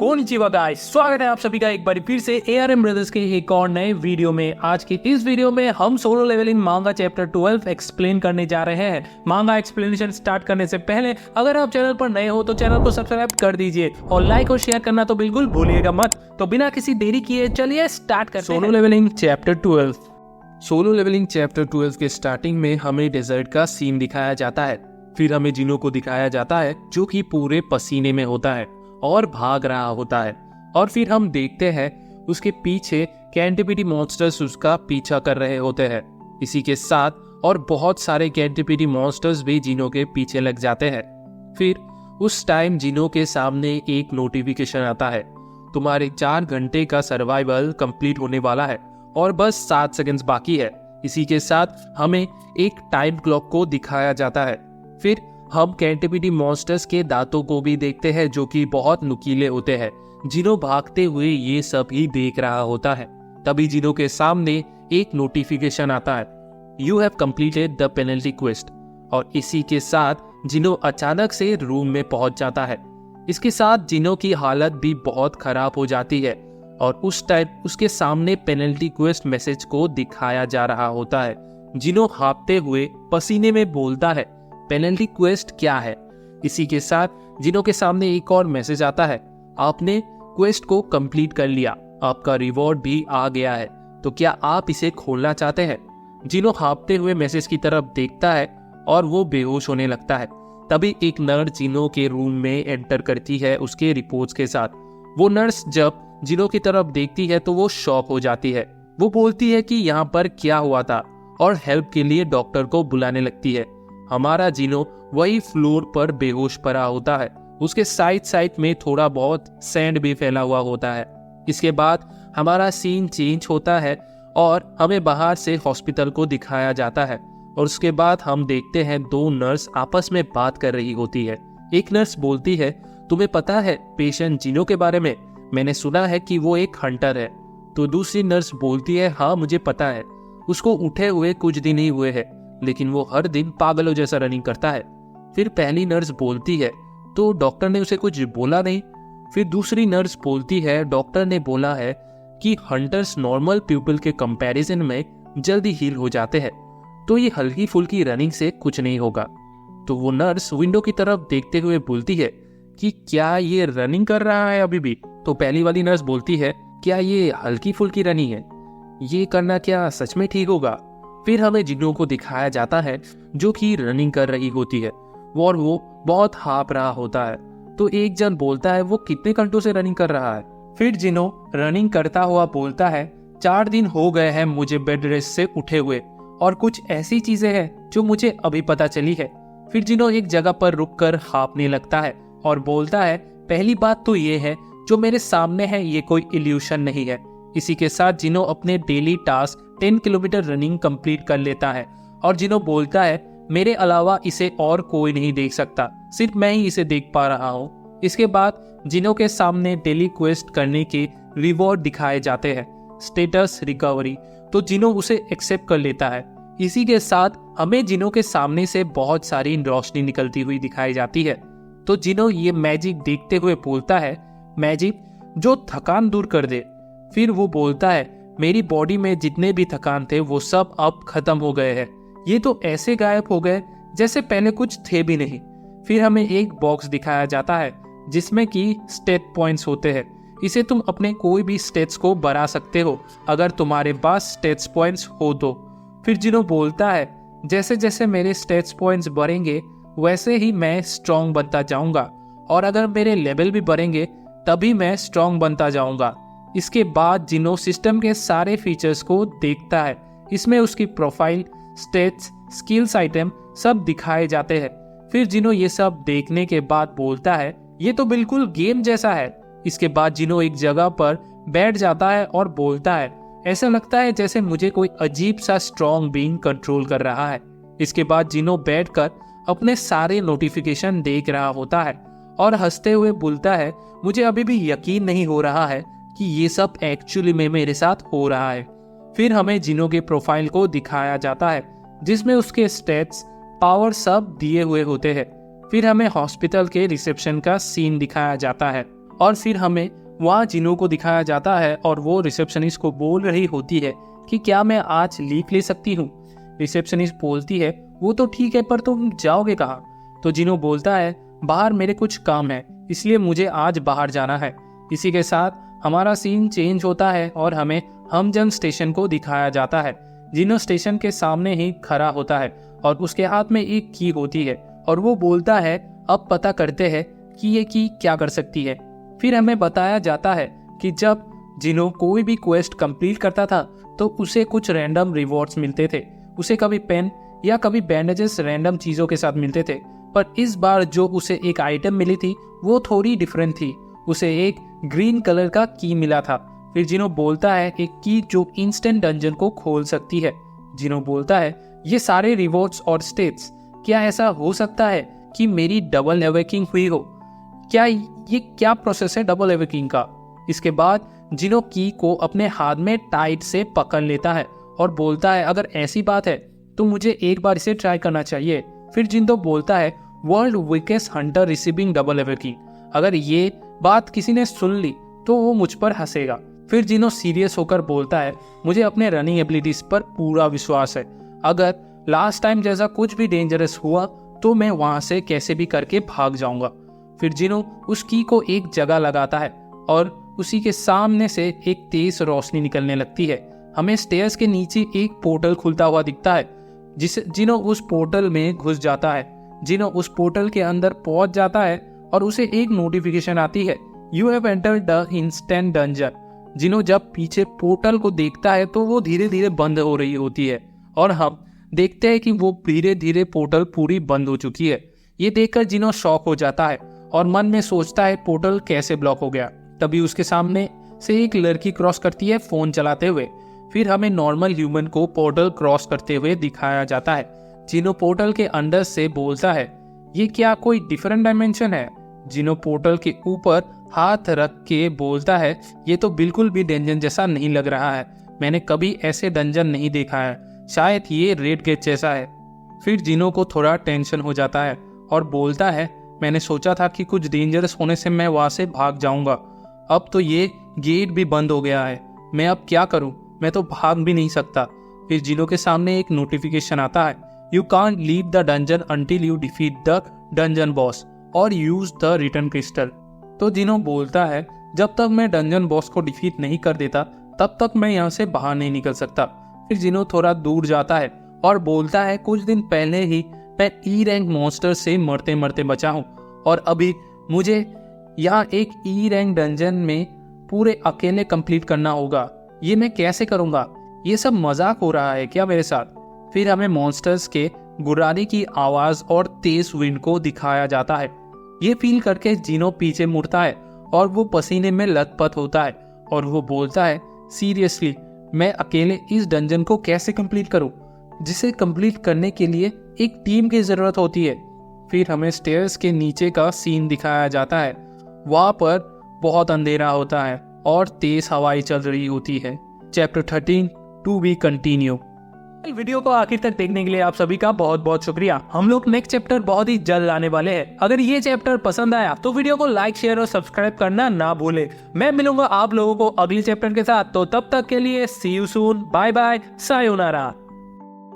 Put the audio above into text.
Konnichiwa guys, स्वागत है आप सभी का एक बार फिर से ARM ब्रदर्स के एक और नए वीडियो में। आज की इस वीडियो में हम सोलो लेवलिंग मांगा चैप्टर 12 एक्सप्लेन करने जा रहे हैं। मांगा एक्सप्लेनेशन स्टार्ट करने से पहले अगर आप चैनल पर नए हो तो चैनल को सब्सक्राइब कर दीजिए और लाइक और शेयर करना तो बिल्कुल भूलिएगा मत। तो बिना किसी देरी किए चलिए स्टार्ट करते हैं। Solo leveling chapter 12। Solo leveling chapter 12 के स्टार्टिंग में हमें डेजर्ट का सीन दिखाया जाता है। फिर हमें जिनो को दिखाया जाता है जो कि पूरे पसीने में होता है और भाग रहा होता है। और फिर हम देखते हैं उसके पीछे कैंटिपिटी मॉन्स्टर्स उसका पीछा कर रहे होते हैं। इसी के साथ और बहुत सारे कैंटिपिटी मॉन्स्टर्स भी जिनो के पीछे लग जाते हैं। फिर उस टाइम जिनो के सामने एक नोटिफिकेशन आता है, तुम्हारे 4 घंटे का सर्वाइवल कंप्लीट होने वाला है और बस 7 सेकंड्स बाकी है। इसी के साथ हमें एक टाइम क्लॉक को दिखाया जाता है। फिर हम कैंटिपिटी मॉन्स्टर्स के दांतों को भी देखते हैं जो कि बहुत नुकीले होते हैं। जिनो भागते हुए ये सब ही देख रहा होता है। तभी जिनो के सामने एक नोटिफिकेशन आता है, you have completed the penalty quest. और इसी के साथ जिनो अचानक से रूम में पहुंच जाता है। इसके साथ जिनो की हालत भी बहुत खराब हो जाती है और उस टाइम उसके सामने पेनल्टी क्वेस्ट मैसेज को दिखाया जा रहा होता है। जिनो हाँफते हुए पसीने में बोलता है, पेनल्टी क्वेस्ट क्या है? इसी के साथ जिनो के सामने एक और मैसेज आता है, आपने क्वेस्ट को कंप्लीट कर लिया, आपका रिवॉर्ड भी आ गया है, तो क्या आप इसे खोलना चाहते हैं? जिनो हाँफते हुए मैसेज की तरफ देखता है और वो बेहोश होने लगता है। तभी एक नर्स जिनो के रूम में एंटर करती है उसके रिपोर्ट्स के साथ। वो नर्स जब जिनो की तरफ देखती है तो वो शॉक हो जाती है। वो बोलती है कि यहाँ पर क्या हुआ था और हेल्प के लिए डॉक्टर को बुलाने लगती है। हमारा जिनो वही फ्लोर पर बेहोश पड़ा होता है। उसके साइड में थोड़ा बहुत सैंड भी फैला हुआ होता है। इसके बाद हमारा सीन चेंज होता है और हमें बाहर से हॉस्पिटल को दिखाया जाता है। और उसके बाद हम देखते हैं 2 नर्स आपस में बात कर रही होती है। एक नर्स बोलती है, तुम्हें पता है पेशेंट जिनो के बारे में? मैंने सुना है कि वो एक हंटर है। तो दूसरी नर्स बोलती है, हाँ मुझे पता है, उसको उठे हुए कुछ दिन ही हुए हैं, लेकिन वो हर दिन पागलों जैसा रनिंग करता है। फिर पहली नर्स बोलती है, तो डॉक्टर ने उसे कुछ बोला नहीं? फिर दूसरी नर्स बोलती है, डॉक्टर ने बोला है कि हंटर्स नॉर्मल पीपल के कंपैरिजन में जल्दी हील हो जाते हैं, तो ये हल्की फुल्की रनिंग से कुछ नहीं होगा। तो वो नर्स विंडो की तरफ देखते हुए बोलती है कि क्या ये रनिंग कर रहा है अभी भी? तो पहली वाली नर्स बोलती है, क्या ये हल्की फुल्की रनिंग है? ये करना क्या सच में ठीक होगा? फिर हमें जिनो को दिखाया जाता है जो कि रनिंग कर रही होती है और वो बहुत हाँफ रहा होता है। तो एक जन बोलता है, वो कितने घंटों से रनिंग कर रहा है? फिर जिनो रनिंग करता हुआ बोलता है, 4 दिन हो गए हैं मुझे बेड रेस्ट से उठे हुए और कुछ ऐसी चीजें हैं जो मुझे अभी पता चली है। फिर जिनो एक जगह पर रुककर हाँफने लगता है और बोलता है, पहली बात तो ये है जो मेरे सामने है ये कोई इल्यूशन नहीं है। इसी के साथ जिनो अपने daily task 10 kilometre running complete कर लेता है और जिनो बोलता है, मेरे अलावा इसे और कोई नहीं देख सकता, सिर्फ मैं ही इसे देख पा रहा हूँ। इसके बाद जिनो के सामने डेली क्वेस्ट करने के रिवॉर्ड दिखाए जाते हैं, स्टेटस रिकवरी। तो जिनो उसे एक्सेप्ट कर लेता है। इसी के साथ हमें जिनो के सामने से बहुत सारी रोशनी निकलती हुई दिखाई जाती है। तो जिनो ये मैजिक देखते हुए बोलता है, मैजिक जो थकान दूर कर दे। फिर वो बोलता है, मेरी बॉडी में जितने भी थकान थे वो सब अब खत्म हो गए हैं, ये तो ऐसे गायब हो गए जैसे पहले कुछ थे भी नहीं। फिर हमें एक बॉक्स दिखाया जाता है जिसमें कि स्टेट पॉइंट्स होते हैं। इसे तुम अपने कोई भी स्टेट्स को बढ़ा सकते हो अगर तुम्हारे पास स्टेट्स पॉइंट्स हो तो। फिर जिनो बोलता है, जैसे जैसे मेरे स्टेट्स पॉइंट्स बढ़ेंगे वैसे ही मैं स्ट्रॉन्ग बनता जाऊंगा और अगर मेरे लेवल भी बढ़ेंगे तभी मैं स्ट्रॉन्ग बनता जाऊंगा। इसके बाद जिनो सिस्टम के सारे फीचर्स को देखता है। इसमें उसकी प्रोफाइल, स्टेट्स, स्किल्स आइटम सब दिखाए जाते हैं। फिर जिनो ये सब देखने के बाद बोलता है, ये तो बिल्कुल गेम जैसा है। इसके बाद जिनो एक जगह पर बैठ जाता है और बोलता है, ऐसा लगता है जैसे मुझे कोई अजीब सा स्ट्रॉन्ग बीइंग कंट्रोल कर रहा है। इसके बाद जिनो बैठकर अपने सारे नोटिफिकेशन देख रहा होता है और हंसते हुए बोलता है, मुझे अभी भी यकीन नहीं हो रहा है कि ये सब एक्चुअली में मेरे साथ हो रहा है। फिर हमें जिनो के प्रोफाइल को दिखाया जाता है जिसमें उसके स्टेट्स, पावर सब दिए हुए होते हैं। फिर हमें हॉस्पिटल के रिसेप्शन का सीन दिखाया जाता है और फिर हमें वहाँ जिनो को दिखाया जाता है और वो रिसेप्शनिस्ट को बोल रही होती है कि क्या मैं आज लीव ले सकती हूँ। रिसेप्शनिस्ट बोलती है वो तो ठीक है, पर तुम जाओगे कहाँ? तो जिनो बोलता है बाहर मेरे कुछ काम है, इसलिए मुझे आज बाहर जाना है। इसी के साथ हमारा सीन चेंज होता है और हमें हमजन स्टेशन को दिखाया जाता है। जिनो स्टेशन के सामने ही खड़ा होता है और उसके हाथ में एक की होती है और वो बोलता है अब पता करते हैं कि ये की क्या कर सकती है। फिर हमें बताया जाता है कि जब जिनो कोई भी क्वेस्ट कंप्लीट करता था तो उसे कुछ रैंडम रिवॉर्ड्स मिलते थे। उसे कभी पेन या कभी बैंडेजेस रैंडम चीज़ों के साथ मिलते थे, पर इस बार जो उसे एक आइटम मिली थी वो थोड़ी डिफरेंट थी। उसे एक ग्रीन कलर का की मिला था। फिर जिनो बोलता है एक की जो इंस्टेंट डंजन को खोल सकती है। जिनो बोलता है ये सारे रिवॉर्ड्स और स्टेट्स, क्या ऐसा हो सकता है कि मेरी डबल अवेकिंग हुई हो? क्या ये क्या प्रोसेस है डबल अवेकिंग का? इसके बाद जिनो की को अपने हाथ में टाइट से पकड़ लेता है और बोलता है अगर ऐसी बात है तो मुझे एक बार इसे ट्राई करना चाहिए। फिर जिनो बोलता है world weakest Hunter receiving double awaking, अगर ये बात किसी ने सुन ली तो वो मुझ पर हंसेगा। फिर जिनो सीरियस होकर बोलता है मुझे अपने रनिंग एबिलिटीज पर पूरा विश्वास है, अगर लास्ट टाइम जैसा कुछ भी डेंजरस हुआ तो मैं वहां से कैसे भी करके भाग जाऊंगा। फिर जिनो उस की को एक जगह लगाता है और उसी के सामने से एक तेज रोशनी निकलने लगती है। हमें स्टेयर्स के नीचे एक पोर्टल खुलता हुआ दिखता है जिसे जिनो उस पोर्टल में घुस जाता है। जिनो उस पोर्टल के अंदर पहुंच जाता है और उसे एक नोटिफिकेशन आती है you have entered the instant dungeon. जिनो जब पीछे पोर्टल को देखता है तो वो धीरे धीरे बंद हो रही होती है और हम देखते हैं कि वो धीरे धीरे पोर्टल पूरी बंद हो चुकी है। ये देखकर जिनो शॉक हो जाता है और मन में सोचता है पोर्टल कैसे ब्लॉक हो गया। तभी उसके सामने से एक लड़की क्रॉस करती है फोन चलाते हुए। फिर हमें नॉर्मल ह्यूमन को पोर्टल क्रॉस करते हुए दिखाया जाता है। जिनो पोर्टल के अंदर से बोलता है ये क्या कोई डिफरेंट डायमेंशन है? जिनो पोर्टल के ऊपर हाथ रख के बोलता है ये तो बिल्कुल भी डंजन जैसा नहीं लग रहा है, मैंने कभी ऐसे डंजन नहीं देखा है, शायद ये रेड गेट जैसा है। फिर जिनो को थोड़ा टेंशन हो जाता है और बोलता है मैंने सोचा था कि कुछ डेंजरस होने से मैं वहां से भाग जाऊंगा, अब तो ये गेट भी बंद हो गया है, मैं अब क्या करूं, मैं तो भाग भी नहीं सकता। फिर जिनो के सामने एक नोटिफिकेशन आता है you can't leave the dungeon until you defeat the dungeon boss और यूज द रिटर्न क्रिस्टल। तो जिनो बोलता है जब तक मैं डंजन बॉस को डिफीट नहीं कर देता तब तक मैं यहाँ से बाहर नहीं निकल सकता। फिर जिनो थोड़ा दूर जाता है और बोलता है कुछ दिन पहले ही मैं ई रैंक मॉन्स्टर से मरते मरते बचा हूँ और अभी मुझे यहाँ एक ई रैंक डंजन में पूरे अकेले कंप्लीट करना होगा, ये मैं कैसे करूँगा? ये सब मजाक हो रहा है क्या मेरे साथ? फिर हमें मॉन्स्टर्स के गुर्राने की आवाज और तेज विंड को दिखाया जाता है। ये फील करके जिनो पीछे मुड़ता है और वो पसीने में लथपथ होता है और वो बोलता है सीरियसली मैं अकेले इस डंजन को कैसे कंप्लीट करूं, जिसे कंप्लीट करने के लिए एक टीम की जरूरत होती है। फिर हमें स्टेयर्स के नीचे का सीन दिखाया जाता है। वहां पर बहुत अंधेरा होता है और तेज हवाएं चल रही होती है। Chapter 13 to be continued. Video को आखिर तक देखने के लिए आप सभी का बहुत बहुत शुक्रिया। हम लोग नेक्स्ट चैप्टर बहुत ही जल्द आने वाले हैं। अगर ये चैप्टर पसंद आया तो वीडियो को लाइक शेयर और सब्सक्राइब करना ना भूले। मैं मिलूंगा आप लोगों को अगले चैप्टर के साथ, तो तब तक के लिए see you soon, bye bye, sayonara.